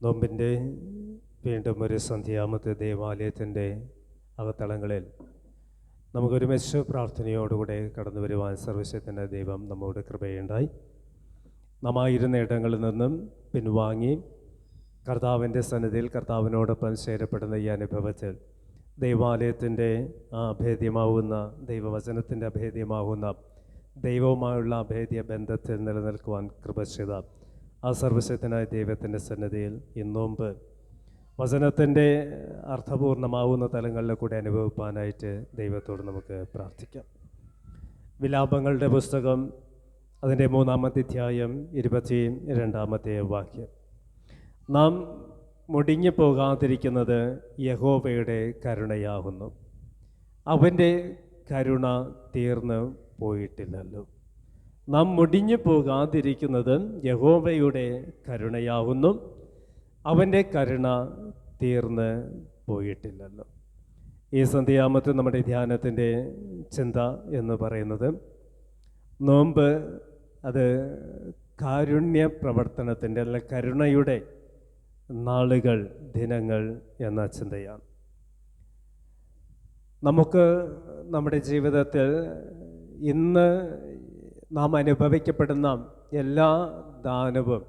നോമ്പിൻ്റെ വീണ്ടും ഒരു സന്ധ്യാമത്തെ ദേവാലയത്തിൻ്റെ അകത്തളങ്ങളിൽ നമുക്കൊരുമിച്ച് പ്രാർത്ഥനയോടുകൂടെ കടന്നു വരുവാൻ സർവശക്തനായ ദൈവം നമ്മോട് കൃപയുണ്ടായി. നാം ആയിരുന്ന ഇടങ്ങളിൽ നിന്നും പിൻവാങ്ങി കർത്താവിൻ്റെ സന്നിധിയിൽ കർത്താവിനോടൊപ്പം ചേരപ്പെടുന്ന ഈ അനുഭവത്തിൽ ദൈവാലയത്തിൻ്റെ അഭേദ്യമാവുന്ന ദൈവവചനത്തിൻ്റെ അഭേദ്യമാവുന്ന ദൈവവുമായുള്ള അഭേദ്യ ബന്ധത്തിൽ നിലനിൽക്കുവാൻ കൃപ ചെയ്ത ആ സർവശക്തനായ ദൈവത്തിൻ്റെ സന്നിധിയിൽ ഈ നോമ്പ് വചനത്തിൻ്റെ അർത്ഥപൂർണമാവുന്ന തലങ്ങളിൽ കൂടെ അനുഭവിപ്പാനായിട്ട് ദൈവത്തോട് നമുക്ക് പ്രാർത്ഥിക്കാം. വിലാപങ്ങളുടെ പുസ്തകം അതിൻ്റെ 3-ാമത്തെ അധ്യായം 22-ാമത്തെ വാക്യം. നാം മുടിഞ്ഞു പോകാതിരിക്കുന്നത് യഹോവയുടെ കരുണയാകുന്നു, അവൻ്റെ കരുണ തീർന്നു പോയിട്ടില്ലല്ലോ. നാം മുടിഞ്ഞു പോകാതിരിക്കുന്നത് യഹോവയുടെ കരുണയാകുന്നു, അവൻ്റെ കരുണ തീർന്ന് പോയിട്ടില്ലല്ലോ. ഈ സന്ധ്യാമത്ത് നമ്മുടെ ധ്യാനത്തിൻ്റെ ചിന്ത എന്ന് പറയുന്നത് നോമ്പ് അത് കാരുണ്യ പ്രവർത്തനത്തിൻ്റെ അല്ലെങ്കിൽ കരുണയുടെ നാളുകൾ, ദിനങ്ങൾ എന്ന ചിന്തയാണ്. നമുക്ക് നമ്മുടെ ജീവിതത്തിൽ ഇന്ന് നാം അനുഭവിക്കപ്പെടുന്ന എല്ലാ ദാനവും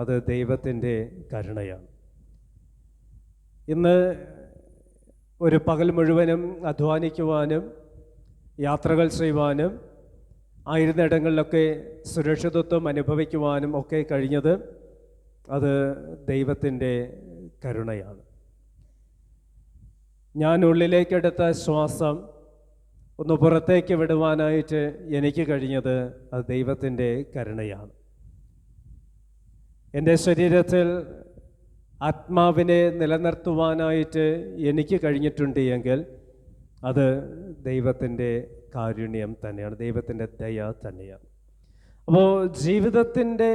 അത് ദൈവത്തിൻ്റെ കരുണയാണ്. ഇന്ന് ഒരു പകൽ മുഴുവനും അധ്വാനിക്കുവാനും യാത്രകൾ ചെയ്യുവാനും ആയിരുന്നിടങ്ങളിലൊക്കെ സുരക്ഷിതത്വം അനുഭവിക്കുവാനും ഒക്കെ കഴിഞ്ഞത് അത് ദൈവത്തിൻ്റെ കരുണയാണ്. ഞാൻ ഉള്ളിലേക്കെടുത്ത ശ്വാസം ഒന്ന് പുറത്തേക്ക് വിടുവാനായിട്ട് എനിക്ക് കഴിഞ്ഞത് അത് ദൈവത്തിൻ്റെ കരുണയാണ്. എൻ്റെ ശരീരത്തിൽ ആത്മാവിനെ നിലനിർത്തുവാനായിട്ട് എനിക്ക് കഴിഞ്ഞിട്ടുണ്ട് എങ്കിൽ അത് ദൈവത്തിൻ്റെ കാരുണ്യം തന്നെയാണ്, ദൈവത്തിൻ്റെ ദയ തന്നെയാണ്. അപ്പോൾ ജീവിതത്തിൻ്റെ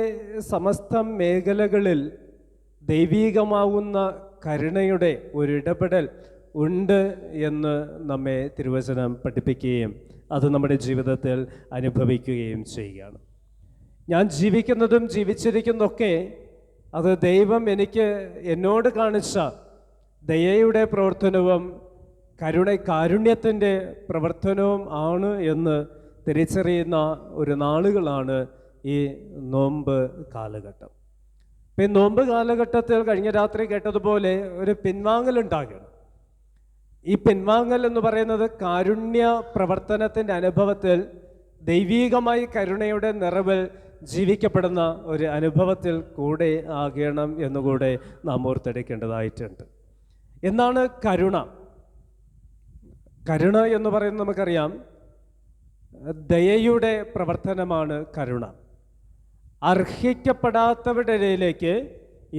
സമസ്ത മേഖലകളിൽ ദൈവീകമാവുന്ന കരുണയുടെ ഒരിടപെടൽ ഉണ്ട് എന്ന് നമ്മെ തിരുവചനം പഠിപ്പിക്കുകയും അത് നമ്മുടെ ജീവിതത്തിൽ അനുഭവിക്കുകയും ചെയ്യുകയാണ്. ഞാൻ ജീവിക്കുന്നതും ജീവിച്ചിരിക്കുന്നതൊക്കെ അത് ദൈവം എന്നോട് കാണിച്ച ദയയുടെ പ്രവർത്തനവും കാരുണ്യത്തിൻ്റെ പ്രവർത്തനവും ആണ് എന്ന് തിരിച്ചറിയുന്ന ഒരു നാളുകളാണ് ഈ നോമ്പ് കാലഘട്ടം. ഇപ്പം ഈ നോമ്പ് കാലഘട്ടത്തിൽ കഴിഞ്ഞ രാത്രി കേട്ടതുപോലെ ഒരു പിൻവാങ്ങലുണ്ടാകണം. ഈ പിൻവാങ്ങൽ എന്ന് പറയുന്നത് കാരുണ്യ പ്രവർത്തനത്തിൻ്റെ അനുഭവത്തിൽ ദൈവീകമായി കരുണയുടെ നിറവിൽ ജീവിക്കപ്പെടുന്ന ഒരു അനുഭവത്തിൽ കൂടെ ആകണം എന്നുകൂടെ നാം ഓർത്തെടുക്കേണ്ടതായിട്ടുണ്ട്. എന്താണ് കരുണ? കരുണ എന്ന് പറയുന്നത് നമുക്കറിയാം, ദയയുടെ പ്രവർത്തനമാണ് കരുണ. അർഹിക്കപ്പെടാത്തവരുടെ ഇടയിലേക്ക്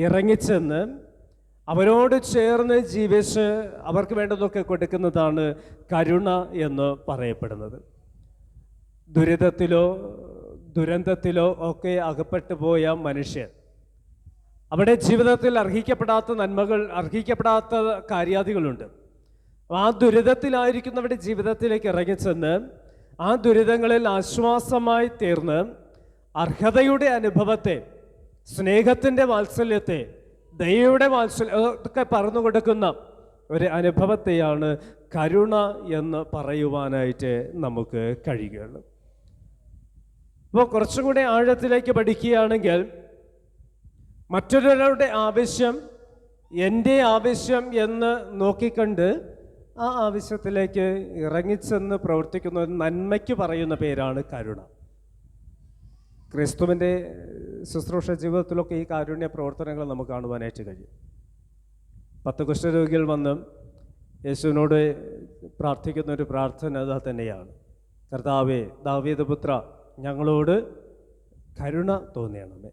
ഇറങ്ങിച്ചെന്ന് അവരോട് ചേർന്ന് ജീവിച്ച് അവർക്ക് വേണ്ടതൊക്കെ കൊടുക്കുന്നതാണ് കരുണ എന്ന് പറയപ്പെടുന്നത്. ദുരിതത്തിലോ ദുരന്തത്തിലോ ഒക്കെ അകപ്പെട്ടു പോയ മനുഷ്യർ അവിടെ ജീവിതത്തിൽ അർഹിക്കപ്പെടാത്ത നന്മകൾ, അർഹിക്കപ്പെടാത്ത കാര്യാദികളുണ്ട്. ആ ദുരിതത്തിലായിരിക്കുന്നവരുടെ ജീവിതത്തിലേക്ക് ഇറങ്ങിച്ചെന്ന് ആ ദുരിതങ്ങളിൽ ആശ്വാസമായി തീർന്ന് അർഹതയുടെ അനുഭവത്തെ, സ്നേഹത്തിൻ്റെ വാത്സല്യത്തെ, ദയയുടെ വാത്സല്യമൊക്കെ പറഞ്ഞു കൊടുക്കുന്ന ഒരു അനുഭവത്തെയാണ് കരുണ എന്ന് പറയുവാനായിട്ട് നമുക്ക് കഴിയുകയുള്ളൂ. അപ്പോൾ കുറച്ചും കൂടെ ആഴത്തിലേക്ക് പഠിക്കുകയാണെങ്കിൽ മറ്റൊരാളുടെ ആവശ്യം എൻ്റെ ആവശ്യം എന്ന് നോക്കിക്കണ്ട് ആ ആവശ്യത്തിലേക്ക് ഇറങ്ങിച്ചെന്ന് പ്രവർത്തിക്കുന്ന നന്മയ്ക്ക് പറയുന്ന പേരാണ് കരുണ. ക്രിസ്തുവിൻ്റെ ശുശ്രൂഷ ജീവിതത്തിലൊക്കെ ഈ കാരുണ്യ പ്രവർത്തനങ്ങൾ നമുക്ക് കാണുവാനായിട്ട് കഴിയും. 10 കുഷ്ഠരോഗികൾ വന്ന് യേശുവിനോട് പ്രാർത്ഥിക്കുന്ന ഒരു പ്രാർത്ഥന അത് തന്നെയാണ്, കർത്താവേ, ദാവീദ് പുത്ര, ഞങ്ങളോട് കരുണ തോന്നിയണമേ.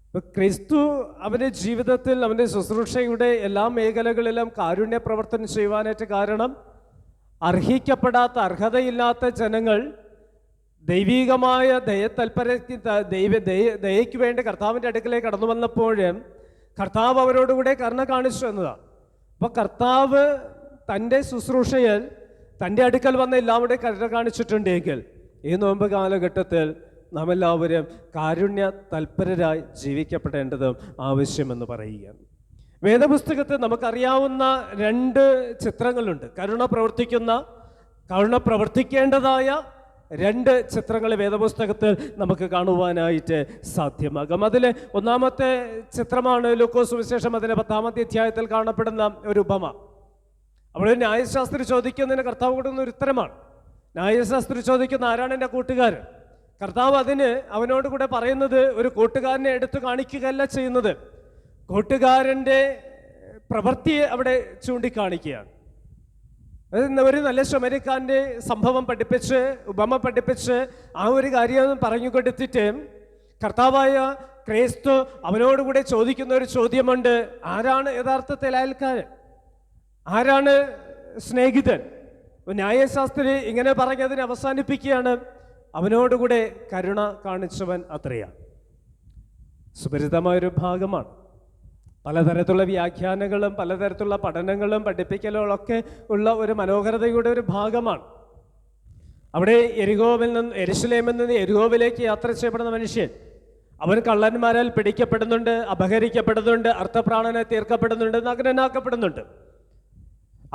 ഇപ്പം ക്രിസ്തു അവൻ്റെ ജീവിതത്തിൽ അവൻ്റെ ശുശ്രൂഷയുടെ എല്ലാ മേഖലകളിലും കാരുണ്യ പ്രവർത്തനം ചെയ്യുവാനായിട്ട് കാരണം അർഹിക്കപ്പെടാത്ത, അർഹതയില്ലാത്ത ജനങ്ങൾ ദൈവികമായ ദയയ്ക്ക് വേണ്ടി കർത്താവിൻ്റെ അടുക്കലേക്ക് കടന്നു വന്നപ്പോഴും കർത്താവ് അവരോടുകൂടെ കരുണ കാണിച്ചു എന്നതാണ്. അപ്പോൾ കർത്താവ് തൻ്റെ ശുശ്രൂഷയിൽ തൻ്റെ അടുക്കൽ വന്ന എല്ലാവരുടെയും കരുണ കാണിച്ചിട്ടുണ്ടെങ്കിൽ ഈ നോമ്പ് കാലഘട്ടത്തിൽ നാം എല്ലാവരും കാരുണ്യ തൽപരരായി ജീവിക്കപ്പെടേണ്ടതും ആവശ്യമെന്ന് പറയുകയാണ്. വേദപുസ്തകത്തിൽ നമുക്കറിയാവുന്ന 2 ചിത്രങ്ങളുണ്ട്. കരുണ പ്രവർത്തിക്കേണ്ടതായ 2 ചിത്രങ്ങൾ വേദപുസ്തകത്തിൽ നമുക്ക് കാണുവാനായിട്ട് സാധ്യമാകും. അതിൽ ഒന്നാമത്തെ ചിത്രമാണ് ലൂക്കോസ് സുവിശേഷം 10-ാമത്തെ അധ്യായത്തിൽ കാണപ്പെടുന്ന ഒരു ഉപമ. അവിടെ ന്യായശാസ്ത്രി ചോദിക്കുന്നതിന് കർത്താവ് കൊടുക്കുന്ന ഒരു ഉത്തരമാണ്. ന്യായശാസ്ത്രി ചോദിക്കുന്ന ആരാണ് എൻ്റെ കൂട്ടുകാരൻ? കർത്താവ് അവനോട് കൂടെ പറയുന്നത് ഒരു കൂട്ടുകാരനെ എടുത്തു കാണിക്കുകയല്ല ചെയ്യുന്നത്, കൂട്ടുകാരൻ്റെ പ്രവൃത്തിയെ അവിടെ ചൂണ്ടിക്കാണിക്കുകയാണ്. ഒരു നല്ല ശമരിക്കാരൻ്റെ സംഭവം പഠിപ്പിച്ച്, ഉപമ പഠിപ്പിച്ച് ആ ഒരു കാര്യം പറഞ്ഞു കൊടുത്തിട്ട് കർത്താവായ ക്രിസ്തു അവനോടുകൂടെ ചോദിക്കുന്ന ഒരു ചോദ്യമുണ്ട്: ആരാണ് യഥാർത്ഥത്തിൽ അയൽക്കാരൻ? ആരാണ് സ്നേഹിതൻ? ന്യായശാസ്ത്രി ഇങ്ങനെ പറഞ്ഞതിനെ അവസാനിപ്പിക്കുകയാണ്: അവനോടുകൂടെ കരുണ കാണിച്ചവൻ അത്രയാണ്. സുപരിചിതമായൊരു ഭാഗമാണ്. പലതരത്തിലുള്ള വ്യാഖ്യാനങ്ങളും പലതരത്തിലുള്ള പഠനങ്ങളും പഠിപ്പിക്കലുകളൊക്കെ ഉള്ള ഒരു മനോഹരതയുടെ ഒരു ഭാഗമാണ്. അവിടെ യെരുശലേമിൽ നിന്ന് യെരിഹോവിലേക്ക് യാത്ര ചെയ്യപ്പെടുന്ന മനുഷ്യൻ, അവൻ കള്ളന്മാരാൽ പിടിക്കപ്പെടുന്നുണ്ട്, അപഹരിക്കപ്പെടുന്നുണ്ട്, അർത്ഥപ്രാണനെ തീർക്കപ്പെടുന്നുണ്ട്, നഗ്നനാക്കപ്പെടുന്നുണ്ട്.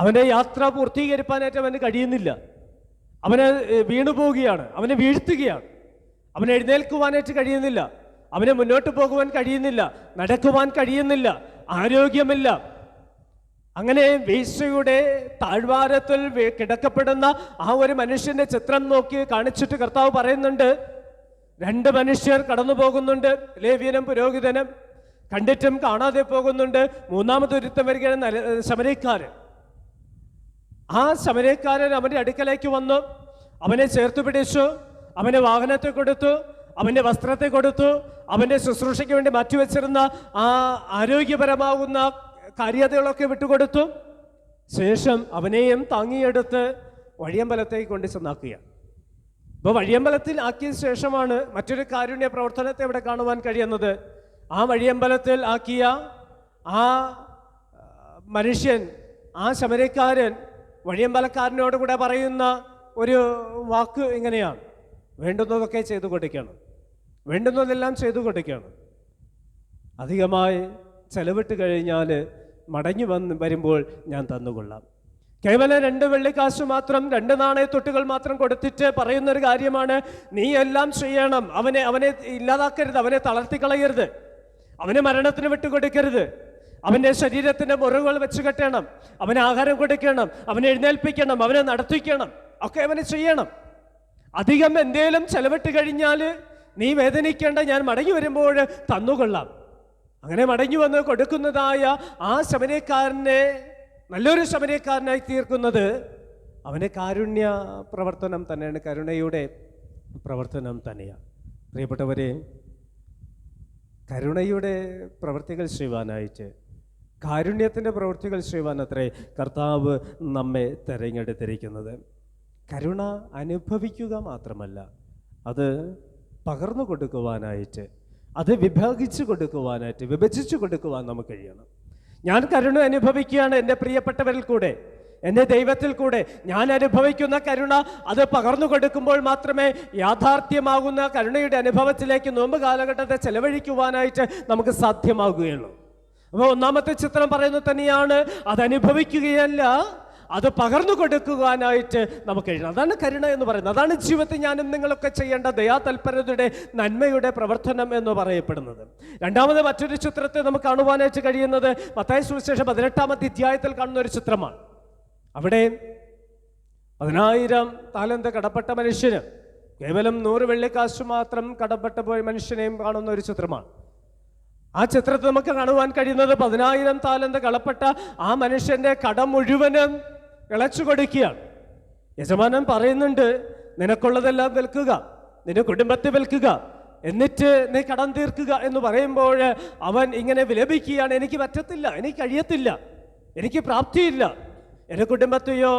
അവൻ്റെ യാത്ര പൂർത്തീകരിക്കാനായിട്ട് അവന് കഴിയുന്നില്ല. അവന് വീണുപോവുകയാണ്, അവനെ വീഴ്ത്തുകയാണ്. അവന് എഴുന്നേൽക്കുവാനായിട്ട് കഴിയുന്നില്ല, അവന് മുന്നോട്ട് പോകുവാൻ കഴിയുന്നില്ല, നടക്കുവാൻ കഴിയുന്നില്ല, ആരോഗ്യമില്ല. അങ്ങനെ വേശ്യയുടെ താഴ്വാരത്തിൽ കിടക്കപ്പെടുന്ന ആ ഒരു മനുഷ്യന്റെ ചിത്രം നോക്കി കാണിച്ചിട്ട് കർത്താവ് പറയുന്നുണ്ട്: 2 മനുഷ്യർ കടന്നു പോകുന്നുണ്ട്, ലേവ്യനും പുരോഹിതനും. കണ്ടിട്ടും കാണാതെ പോകുന്നുണ്ട്. മൂന്നാമതൊരുത്തം വരികയാണ് ശമര്യക്കാരൻ. ആ ശമര്യക്കാരൻ അവൻ്റെ അടുക്കലേക്ക് വന്നു, അവനെ ചേർത്ത് പിടിച്ചു, അവന് വാഹനത്തെ കൊടുത്തു, അവൻ്റെ വസ്ത്രത്തെ കൊടുത്തു, അവൻ്റെ ശുശ്രൂഷയ്ക്ക് വേണ്ടി മാറ്റിവെച്ചിരുന്ന ആ ആരോഗ്യപരമാകുന്ന കാര്യതകളൊക്കെ വിട്ടുകൊടുത്തു. ശേഷം അവനെയും താങ്ങിയെടുത്ത് വഴിയമ്പലത്തേക്ക് കൊണ്ട് ചെന്നാക്കുകയാണ്. അപ്പോൾ വഴിയമ്പലത്തിൽ ആക്കിയ ശേഷമാണ് മറ്റൊരു കാരുണ്യ പ്രവർത്തനത്തെ ഇവിടെ കാണുവാൻ കഴിയുന്നത്. ആ വഴിയമ്പലത്തിൽ ആക്കിയ ആ മനുഷ്യൻ, ആ ശമര്യക്കാരൻ വഴിയമ്പലക്കാരനോട് കൂടെ പറയുന്ന ഒരു വാക്ക് ഇങ്ങനെയാണ്: വേണ്ടുന്നതൊക്കെ ചെയ്തു കൊടുക്കണം, വേണ്ടുന്നതെല്ലാം ചെയ്തു കൊടുക്കണം. അധികമായി ചെലവിട്ട് കഴിഞ്ഞാൽ മടങ്ങി വരുമ്പോൾ ഞാൻ തന്നുകൊള്ളാം. കേവലം 2 വെള്ളിക്കാശ് മാത്രം, 2 നാണയത്തൊട്ടുകൾ മാത്രം കൊടുത്തിട്ട് പറയുന്നൊരു കാര്യമാണ്: നീ എല്ലാം ചെയ്യണം, അവനെ ഇല്ലാതാക്കരുത്, അവനെ തളർത്തിക്കളയരുത്, അവനെ മരണത്തിന് വിട്ടുകൊടുക്കരുത്, അവൻ്റെ ശരീരത്തിൻ്റെ മുറിവുകൾ വെച്ച് കെട്ടണം, അവന് ആഹാരം കൊടുക്കണം, അവനെ എഴുന്നേൽപ്പിക്കണം, അവനെ നടത്തിക്കണം, ഒക്കെ അവന് ചെയ്യണം. അധികം എന്തേലും ചെലവിട്ട് കഴിഞ്ഞാൽ നീ വേദനിക്കേണ്ട, ഞാൻ മടങ്ങി വരുമ്പോൾ തന്നുകൊള്ളാം. അങ്ങനെ മടങ്ങി വന്ന് കൊടുക്കുന്നതായ ആ ശമര്യക്കാരനെ നല്ലൊരു ശമര്യക്കാരനായി തീർക്കുന്നത് അവൻ്റെ കാരുണ്യ പ്രവർത്തനം തന്നെയാണ്, കരുണയുടെ പ്രവർത്തനം തന്നെയാണ്. പ്രിയപ്പെട്ടവരെ, കരുണയുടെ പ്രവൃത്തികൾ ചെയ്യുവാനായിട്ട്, കാരുണ്യത്തിൻ്റെ പ്രവൃത്തികൾ ചെയ്യുവാൻ അത്രേ കർത്താവ് നമ്മെ തിരഞ്ഞെടുത്തിരിക്കുന്നത്. കരുണ അനുഭവിക്കുക മാത്രമല്ല, അത് പകർന്നു കൊടുക്കുവാനായിട്ട്, അത് വിഭജിച്ചു കൊടുക്കുവാൻ നമുക്ക് കഴിയണം. ഞാൻ കരുണ അനുഭവിക്കുകയാണ് എൻ്റെ പ്രിയപ്പെട്ടവരിൽ കൂടെ, എൻ്റെ ദൈവത്തിൽ കൂടെ. ഞാൻ അനുഭവിക്കുന്ന കരുണ അത് പകർന്നു കൊടുക്കുമ്പോൾ മാത്രമേ യാഥാർത്ഥ്യമാകുന്ന കരുണയുടെ അനുഭവത്തിലേക്ക് നോമ്പ് കാലഘട്ടത്തെ ചെലവഴിക്കുവാനായിട്ട് നമുക്ക് സാധ്യമാകുകയുള്ളൂ. അപ്പോൾ ഒന്നാമത്തെ ചിത്രം പറയുന്നത് തന്നെയാണ്, അതനുഭവിക്കുകയല്ല, അത് പകർന്നു കൊടുക്കുവാനായിട്ട് നമുക്ക് കഴിയണം. അതാണ് കരുണ എന്ന് പറയുന്നത്. അതാണ് ജീവിതത്തിൽ ഞാനും നിങ്ങളൊക്കെ ചെയ്യേണ്ട ദയാതൽപരതയുടെ നന്മയുടെ പ്രവർത്തനം എന്ന് പറയപ്പെടുന്നത്. രണ്ടാമത് മറ്റൊരു ചിത്രത്തെ നമുക്ക് കാണുവാനായിട്ട് കഴിയുന്നത് മത്തായി സുവിശേഷം 18-ാമത്തെ അധ്യായത്തിൽ കാണുന്ന ഒരു ചിത്രമാണ്. അവിടെ 10,000 താലന്ത് കടപ്പെട്ട മനുഷ്യന് കേവലം 100 വെള്ളിക്കാശ് മാത്രം കടപ്പെട്ട പോയ മനുഷ്യനെയും കാണുന്ന ഒരു ചിത്രമാണ്. ആ ചിത്രത്തിൽ നമുക്ക് കാണുവാൻ കഴിയുന്നത് 10,000 താലന്ത് കളപ്പെട്ട ആ മനുഷ്യന്റെ കടം മുഴുവനും ഇളച്ചു കൊടുക്കുകയാണ്. യജമാനൻ പറയുന്നുണ്ട്, നിനക്കുള്ളതെല്ലാം വിൽക്കുക, നിന്റെ കുടുംബത്തെ വിൽക്കുക, എന്നിട്ട് നീ കടം തീർക്കുക എന്ന് പറയുമ്പോൾ അവൻ ഇങ്ങനെ വിലപിക്കുകയാണ്: എനിക്ക് പറ്റത്തില്ല, എനിക്ക് കഴിയത്തില്ല, എനിക്ക് പ്രാപ്തിയില്ല, എൻ്റെ കുടുംബത്തെയോ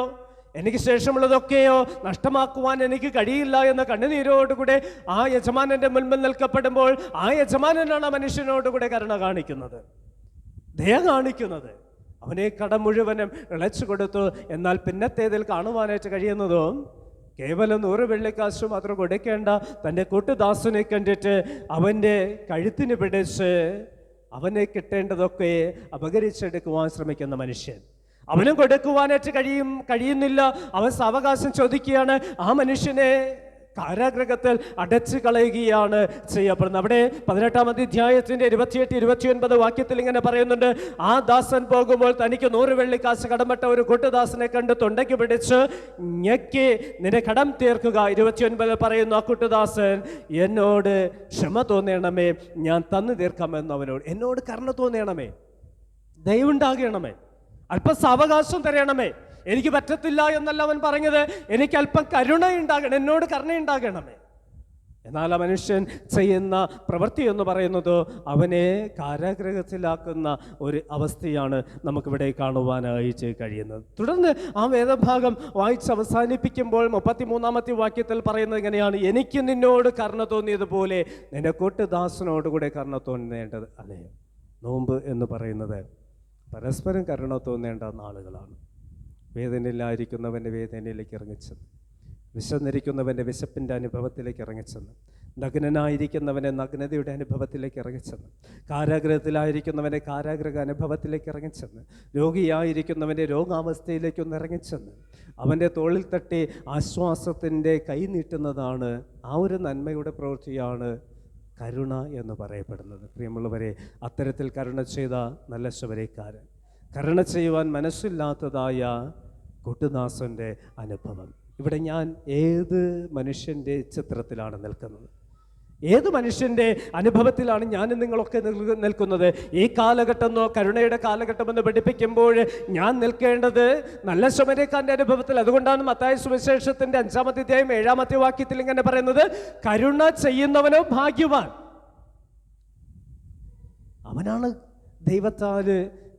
എനിക്ക് ശേഷമുള്ളതൊക്കെയോ നഷ്ടമാക്കുവാൻ എനിക്ക് കഴിയില്ല എന്ന കണ്ണുനീരോടുകൂടെ ആ യജമാനന്റെ മുൻപിൽ നിൽക്കപ്പെടുമ്പോൾ ആ യജമാനനാണ് ആ മനുഷ്യനോടുകൂടെ കരുണ കാണിക്കുന്നത്, ദയ കാണിക്കുന്നത്. അവനെ കടം മുഴുവനും ഇളച്ചു കൊടുത്തു. എന്നാൽ പിന്നത്തേതിൽ കാണുവാനായിട്ട് കഴിയുന്നതോ കേവലം 100 വെള്ളിക്കാശ് മാത്രം കൊടുക്കേണ്ട തൻ്റെ കൂട്ടുദാസനെ കണ്ടിട്ട് അവൻ്റെ കഴുത്തിന് പിടിച്ച് അവനെ കിട്ടേണ്ടതൊക്കെ അപഹരിച്ചെടുക്കുവാൻ ശ്രമിക്കുന്ന മനുഷ്യൻ. അവനും കൊടുക്കുവാനായിട്ട് കഴിയുന്നില്ല. അവൻ സാവകാശം ചോദിക്കുകയാണ്. ആ മനുഷ്യനെ കാരാഗൃഹത്തിൽ അടച്ചു കളയുകയാണ് ചെയ്യപ്പെടുന്നത്. അവിടെ 18-ാം അധ്യായത്തിൻ്റെ 28-29 വാക്യത്തിൽ ഇങ്ങനെ പറയുന്നുണ്ട്, ആ ദാസൻ പോകുമ്പോൾ തനിക്ക് 100 വെള്ളിക്കാശ് കടമട്ട ഒരു കൂട്ടുദാസനെ കണ്ട് തൊണ്ടയ്ക്ക് പിടിച്ച് ഞെക്കി നിന്റെ കടം തീർക്കുക. 29 പറയുന്നു, ആ കൂട്ടുദാസൻ എന്നോട് ക്ഷമ തോന്നണമേ, ഞാൻ തന്നു തീർക്കാമെന്ന് അവനോട്. എന്നോട് കരുണ തോന്നണമേ, ദയവുണ്ടാകണമേ, അല്പം സാവകാശം തരണമേ. എനിക്ക് പറ്റത്തില്ല എന്നല്ല അവൻ പറഞ്ഞത്, എനിക്ക് അല്പം കരുണയുണ്ടാകണം, എന്നോട് കരുണയുണ്ടാകണമേ. എന്നാൽ ആ മനുഷ്യൻ ചെയ്യുന്ന പ്രവൃത്തി എന്ന് പറയുന്നത് അവനെ കാരാഗൃഹത്തിലാക്കുന്ന ഒരു അവസ്ഥയാണ് നമുക്കിവിടെ കാണുവാനായിട്ട് കഴിയുന്നത്. തുടർന്ന് ആ വേദഭാഗം വായിച്ച് അവസാനിപ്പിക്കുമ്പോൾ 33-ാമത്തെ വാക്യത്തിൽ പറയുന്നത് ഇങ്ങനെയാണ്, എനിക്ക് നിന്നോട് കരുണ തോന്നിയതുപോലെ നിന്റെ കൂട്ടുദാസനോടുകൂടെ കരുണ തോന്നേണ്ടത് അല്ലേ. നോമ്പ് എന്ന് പറയുന്നത് പരസ്പരം കരുണ തോന്നേണ്ട നാളുകളാണ്. വേദനയിലായിരിക്കുന്നവൻ്റെ വേദനയിലേക്ക് ഇറങ്ങിച്ചെന്ന്, വിശന്നിരിക്കുന്നവൻ്റെ വിശപ്പിൻ്റെ അനുഭവത്തിലേക്ക് ഇറങ്ങിച്ചെന്ന്, നഗ്നനായിരിക്കുന്നവൻ്റെ നഗ്നതയുടെ അനുഭവത്തിലേക്ക് ഇറങ്ങിച്ചെന്ന്, കാരാഗൃഹത്തിലായിരിക്കുന്നവൻ്റെ കാരാഗൃഹ അനുഭവത്തിലേക്ക് ഇറങ്ങിച്ചെന്ന്, രോഗിയായിരിക്കുന്നവൻ്റെ രോഗാവസ്ഥയിലേക്കൊന്ന് ഇറങ്ങിച്ചെന്ന് അവൻ്റെ തോളിൽ തട്ടി ആശ്വാസത്തിൻ്റെ കൈ നീട്ടുന്നതാണ്. ആ ഒരു നന്മയുടെ പ്രവൃത്തിയാണ് കരുണ എന്ന് പറയപ്പെടുന്നത്. പ്രിയമുള്ളവരെ, അത്തരത്തിൽ കരുണ ചെയ്ത നല്ല ശബരിക്കാരൻ, കരുണ ചെയ്യുവാൻ മനസ്സില്ലാത്തതായ കൂട്ടുദാസൻ്റെ അനുഭവം. ഇവിടെ ഞാൻ ഏത് മനുഷ്യൻ്റെ ചിത്രത്തിലാണ് നിൽക്കുന്നത്? ഏത് മനുഷ്യൻ്റെ അനുഭവത്തിലാണ് ഞാനും നിങ്ങളൊക്കെ നിൽക്കുന്നത്? ഈ കാലഘട്ടമെന്നോ കരുണയുടെ കാലഘട്ടമെന്ന് പഠിപ്പിക്കുമ്പോൾ ഞാൻ നിൽക്കേണ്ടത് നല്ല ശമരിയക്കാരൻ്റെ അനുഭവത്തിൽ. അതുകൊണ്ടാണ് മത്തായി സുവിശേഷത്തിൻ്റെ 5-ാം അധ്യായം 7-ാമത്തെ വാക്യത്തിൽ ഇങ്ങനെ പറയുന്നത്, കരുണ ചെയ്യുന്നവനോ ഭാഗ്യവാൻ, അവനാണ് ദൈവത്താൽ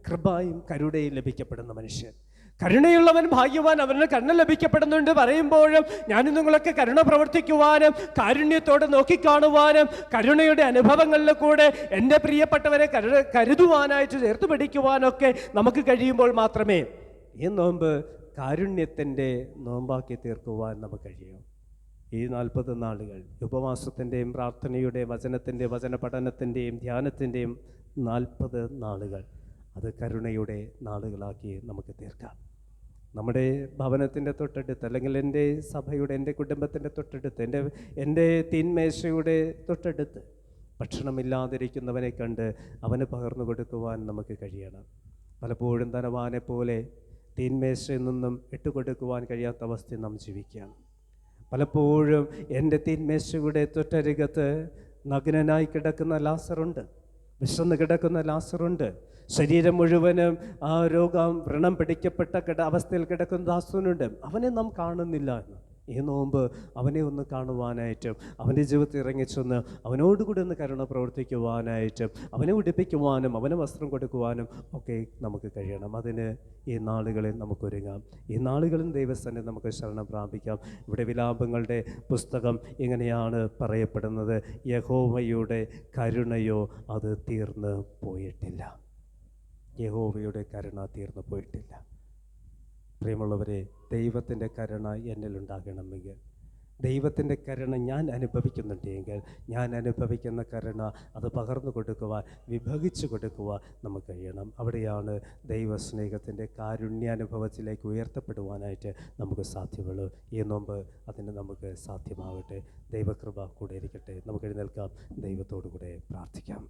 കൃപയും കരുണയും ലഭിക്കപ്പെടുന്ന മനുഷ്യൻ. കരുണയുള്ളവൻ ഭാഗ്യവാൻ, അവന് കരുണ ലഭിക്കപ്പെടുന്നുണ്ട് പറയുമ്പോഴും ഞാനും നിങ്ങളൊക്കെ കരുണ പ്രവർത്തിക്കുവാനും കാരുണ്യത്തോടെ നോക്കിക്കാണുവാനും കരുണയുടെ അനുഭവങ്ങളിൽ കൂടെ എൻ്റെ പ്രിയപ്പെട്ടവരെ കരുതുവാനായിട്ട് ചേർത്ത് പിടിക്കുവാനൊക്കെ നമുക്ക് കഴിയുമ്പോൾ മാത്രമേ ഈ നോമ്പ് കാരുണ്യത്തിൻ്റെ നോമ്പാക്കി തീർക്കുവാൻ നമുക്ക് കഴിയും. ഈ 40 നാളുകൾ ഉപവാസത്തിൻ്റെയും പ്രാർത്ഥനയുടെയും വചനത്തിൻ്റെ വചന പഠനത്തിൻ്റെയും ധ്യാനത്തിൻ്റെയും 40 നാളുകൾ അത് കരുണയുടെ നാളുകളാക്കി നമുക്ക് തീർക്കാം. നമ്മുടെ ഭവനത്തിൻ്റെ തൊട്ടടുത്ത്, അല്ലെങ്കിൽ എൻ്റെ സഭയുടെ, എൻ്റെ കുടുംബത്തിൻ്റെ തൊട്ടടുത്ത്, എൻ്റെ തീന്മേശയുടെ തൊട്ടടുത്ത് ഭക്ഷണമില്ലാതിരിക്കുന്നവനെ കണ്ട് അവന് പകർന്നു കൊടുക്കുവാൻ നമുക്ക് കഴിയണം. പലപ്പോഴും ധനവാനെ പോലെ തീന്മേശയിൽ നിന്നും ഇട്ടുകൊടുക്കുവാൻ കഴിയാത്ത അവസ്ഥയിൽ നാം ജീവിക്കുകയാണ്. പലപ്പോഴും എൻ്റെ തീന്മേശയുടെ തൊട്ടരികത്ത് നഗ്നനായി കിടക്കുന്ന ലാസറുണ്ട്, വിശന്ന് കിടക്കുന്ന ലാസറുണ്ട്, ശരീരം മുഴുവനും ആ വ്രണം പിടിക്കപ്പെട്ട അവസ്ഥയിൽ കിടക്കുന്ന ദാസനുണ്ട്. അവനെ നാം കാണുന്നില്ല എന്ന്. ഈ നോമ്പ് അവനെ ഒന്ന് കാണുവാനായിട്ടും അവൻ്റെ ജീവിതത്തിൽ ഇറങ്ങിച്ചെന്ന് അവനോടുകൂടി ഒന്ന് കരുണ പ്രവർത്തിക്കുവാനായിട്ടും അവനെ ഉടുപ്പിക്കുവാനും അവന് വസ്ത്രം കൊടുക്കുവാനും ഒക്കെ നമുക്ക് കഴിയണം. അതിന് ഈ നാളുകളിൽ നമുക്കൊരുങ്ങാം. ഈ നാളുകളിൽ ദൈവസന്നിധി നമുക്ക് ശരണം പ്രാപിക്കാം. ഇവിടെ വിലാപങ്ങളുടെ പുസ്തകം ഇങ്ങനെയാണ് പറയപ്പെടുന്നത്, യഹോവയുടെ കരുണയോ അത് തീർന്നു പോയിട്ടില്ല. യഹോവയുടെ കരുണ തീർന്നു പോയിട്ടില്ല. പ്രിയമുള്ളവരെ, ദൈവത്തിൻ്റെ കരുണ എന്നിലുണ്ടാകണമെങ്കിൽ, ദൈവത്തിൻ്റെ കരുണ ഞാൻ അനുഭവിക്കുന്നുണ്ടെങ്കിൽ, ഞാൻ അനുഭവിക്കുന്ന കരുണ അത് പകർന്നു കൊടുക്കുവാൻ, വിഭജിച്ചു കൊടുക്കുവാൻ നമുക്ക് കഴിയണം. അവിടെയാണ് ദൈവസ്നേഹത്തിൻ്റെ കാരുണ്യാനുഭവത്തിലേക്ക് ഉയർത്തപ്പെടുവാനായിട്ട് നമുക്ക് സാധ്യമുള്ളൂ. ഈ നോമ്പ് അതിന് നമുക്ക് സാധ്യമാകട്ടെ. ദൈവകൃപ കൂടെ ഇരിക്കട്ടെ. നമുക്ക് എഴുന്നേൽക്കാം, ദൈവത്തോടു കൂടെ പ്രാർത്ഥിക്കാം.